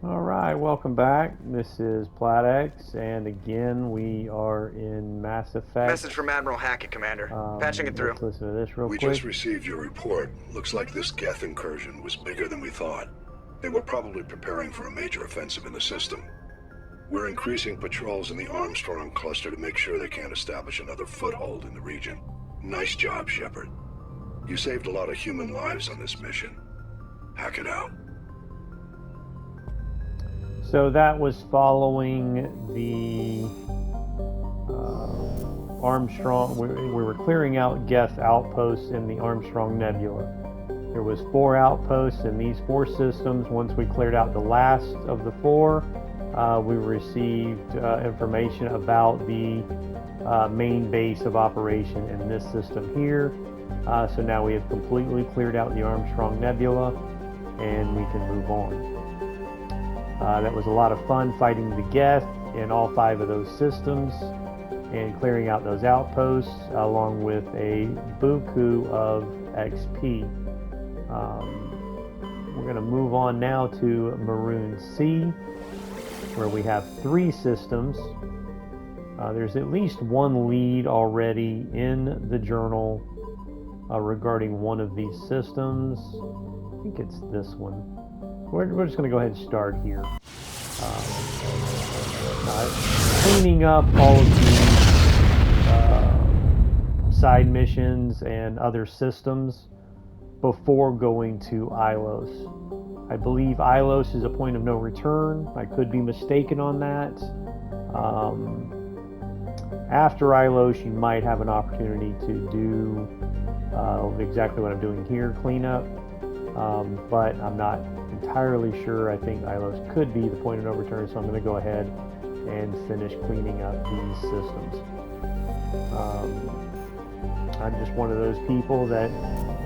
Alright, welcome back. This is Platex, and again we are in Mass Effect. Message from Admiral Hackett, Commander. Patching it through. Let's listen to this real We quick. just received your report. Looks like this Geth incursion was bigger than we thought. They were probably preparing for a major offensive in the system. We're increasing patrols in the Armstrong cluster to make sure they can't establish another foothold in the region. Nice job, Shepard. You saved a lot of human lives on this mission. Hack it out. So that was following the Armstrong. We were clearing out Geth outposts in the Armstrong Nebula. There was 4 outposts in these 4 systems. Once we cleared out the last of the 4, we received information about the main base of operation in this system here. So now we have completely cleared out the Armstrong Nebula, and we can move on. That was a lot of fun fighting the Geth in all 5 of those systems and clearing out those outposts along with a buku of XP. We're going to move on now to Maroon C, where we have 3 systems. There's at least 1 lead already in the journal regarding one of these systems. I think it's this one. We're just going to go ahead and start here. Cleaning up all of the side missions and other systems before going to Ilos. I believe Ilos is a point of no return. I could be mistaken on that. After Ilos, you might have an opportunity to do exactly what I'm doing here, cleanup. But I'm not entirely sure. I think Ilos could be the point of no return, so I'm going to go ahead and finish cleaning up these systems. I'm just one of those people that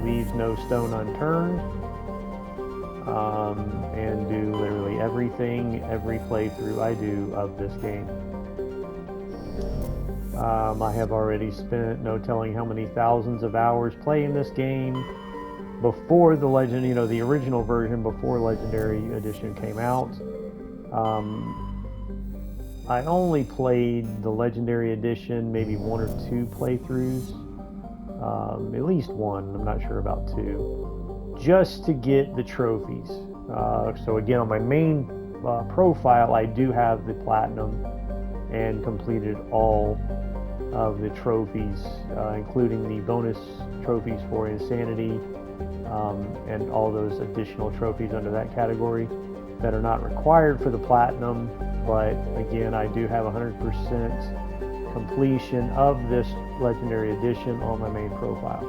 leaves no stone unturned and do literally everything, every playthrough I do of this game. I have already spent no telling how many thousands of hours playing this game before the the original version, before Legendary Edition came out. I only played the Legendary Edition maybe 1 or 2 playthroughs, at least 1, I'm not sure about 2, just to get the trophies. So again, on my main profile, I do have the Platinum and completed all of the trophies, including the bonus trophies for Insanity, and all those additional trophies under that category that are not required for the Platinum. But again, I do have 100% completion of this Legendary Edition on my main profile.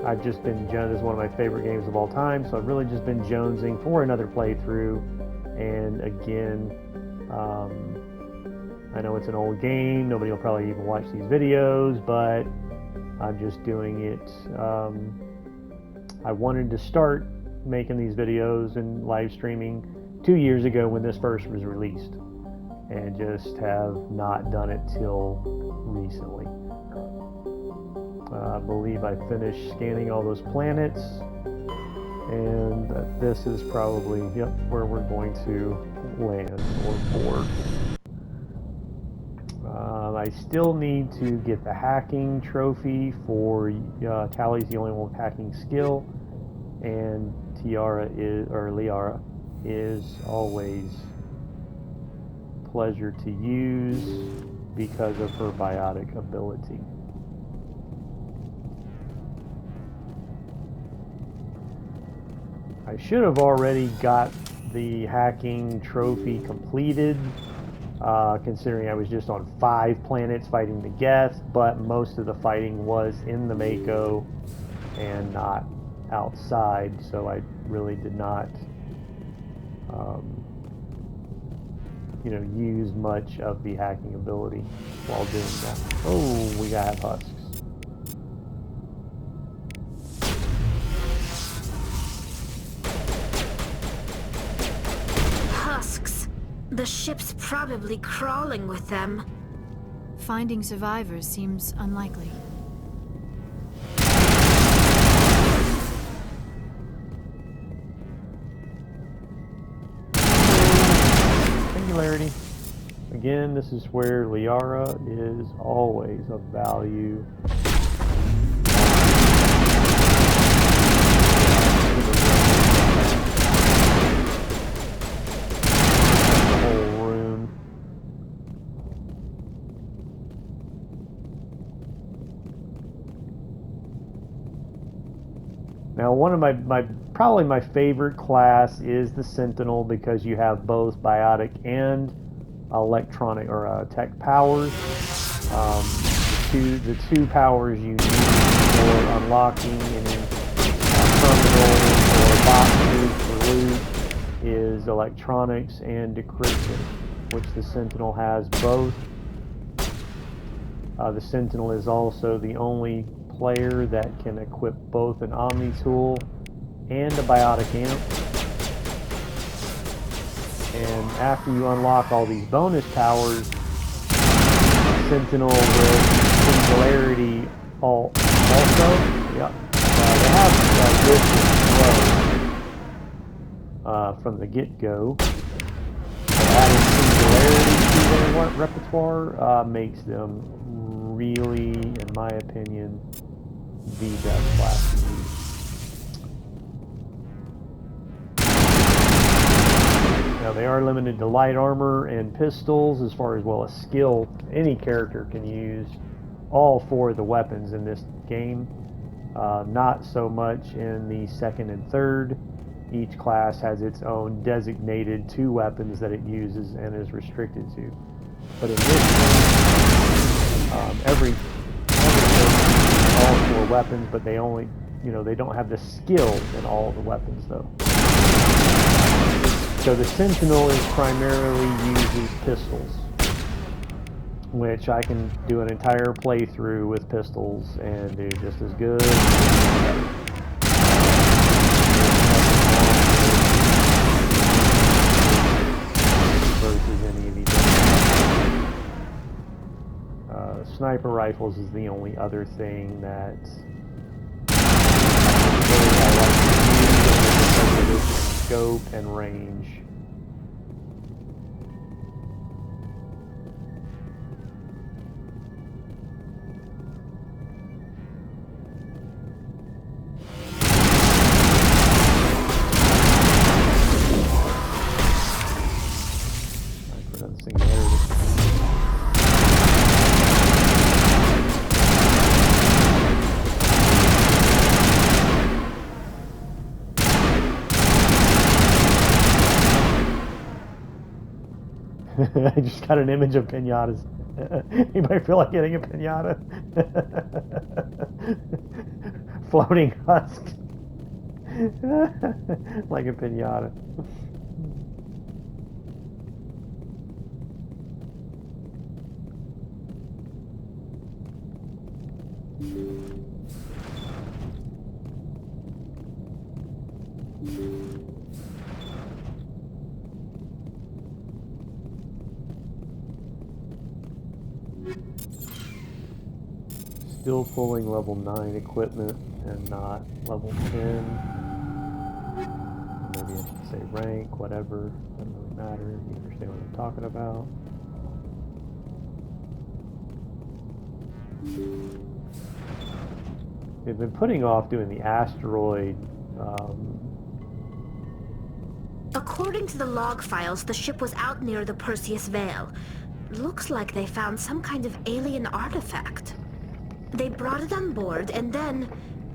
I've just been, this is one of my favorite games of all time, so I've really just been jonesing for another playthrough. And again, I know it's an old game, nobody will probably even watch these videos, but I'm just doing it. I wanted to start making these videos and live streaming 2 years ago when this first was released, and just have not done it till recently. I believe I finished scanning all those planets, and this is probably where we're going to land or board. I still need to get the hacking trophy for Tally's the only one with hacking skill, and Liara is always a pleasure to use because of her biotic ability. I should have already got the hacking trophy completed, considering I was just on 5 planets fighting the Geth, but most of the fighting was in the Mako and not outside, so I really did not use much of the hacking ability while doing that. Oh, we got husks. Husks. The ship's probably crawling with them. Finding survivors seems unlikely. singularity. Again, this is where Liara is always of value. The whole room. Now, one of probably my favorite class is the Sentinel, because you have both biotic and electronic or tech powers. The two powers you need for unlocking any terminals or boxes for loot is electronics and decryption, which the Sentinel has both. The Sentinel is also the only player that can equip both an Omni tool and a biotic amp. And after you unlock all these bonus powers, Sentinel with Singularity also. Yep. They have this as from the get-go. Adding Singularity to their repertoire makes them really, in my opinion, the best class to use. Now, they are limited to light armor and pistols as far as well as skill. Any character can use all four of the weapons in this game. Not so much in the second and third. Each class has its own designated 2 weapons that it uses and is restricted to. But in this game, every all 4 weapons, but they only, they don't have the skill in all the weapons though. So the Sentinel primarily uses pistols, which I can do an entire playthrough with pistols and do just as good. Versus any of these. Sniper rifles is the only other thing that I like to use, scope and range. I just got an image of pinatas. Anybody feel like getting a pinata? Floating husk. Like a pinata. Still pulling level 9 equipment and not level 10. Maybe I should say rank, whatever. Doesn't really matter. You understand what I'm talking about. They've been putting off doing the asteroid. According to the log files, the ship was out near the Perseus Veil. Looks like they found some kind of alien artifact. They brought it on board, and then...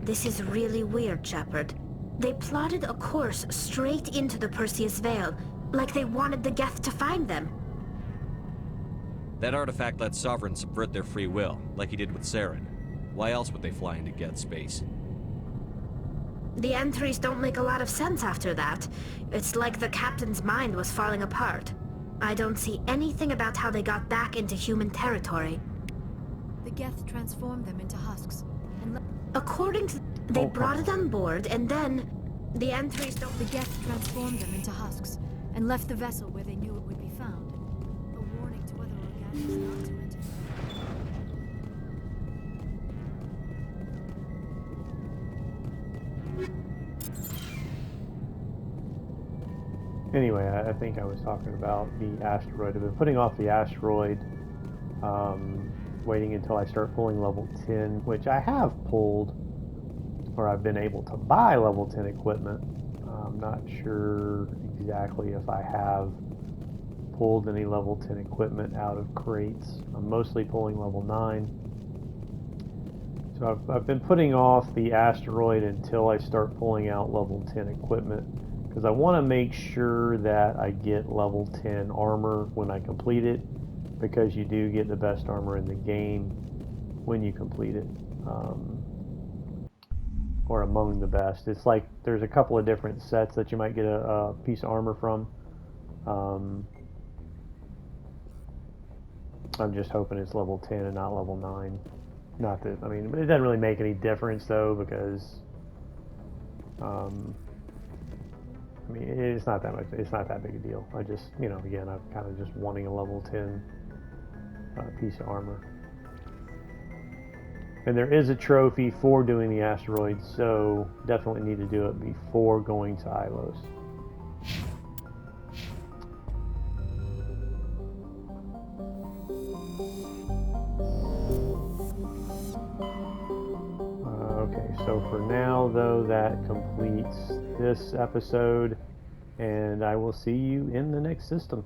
This is really weird, Shepard. They plotted a course straight into the Perseus Veil, like they wanted the Geth to find them. That artifact let Sovereign subvert their free will, like he did with Saren. Why else would they fly into Geth space? The entries don't make a lot of sense after that. It's like the captain's mind was falling apart. I don't see anything about how they got back into human territory. The Geth transformed them into husks, and according to... They brought it on board, and then... The entries don't... The Geth transformed them into husks, and left the vessel where they knew it would be found. A warning to other organics not to enter. Anyway, I think I was talking about the asteroid. I've been putting off the asteroid, waiting until I start pulling level 10, which I have pulled, or I've been able to buy level 10 equipment. I'm not sure exactly if I have pulled any level 10 equipment out of crates. I'm mostly pulling level 9. So I've been putting off the asteroid until I start pulling out level 10 equipment, because I want to make sure that I get level 10 armor when I complete it, because you do get the best armor in the game when you complete it, or among the best. It's like there's a couple of different sets that you might get a piece of armor from. I'm just hoping it's level 10 and not level 9. Not that, I mean, it doesn't really make any difference though, because I mean, it's not that much. It's not that big a deal. I just, you know, again, I'm kind of just wanting a level 10 piece of armor. And there is a trophy for doing the asteroid, so definitely need to do it before going to Ilos. Okay, so for now, though, that completes this episode, and I will see you in the next system.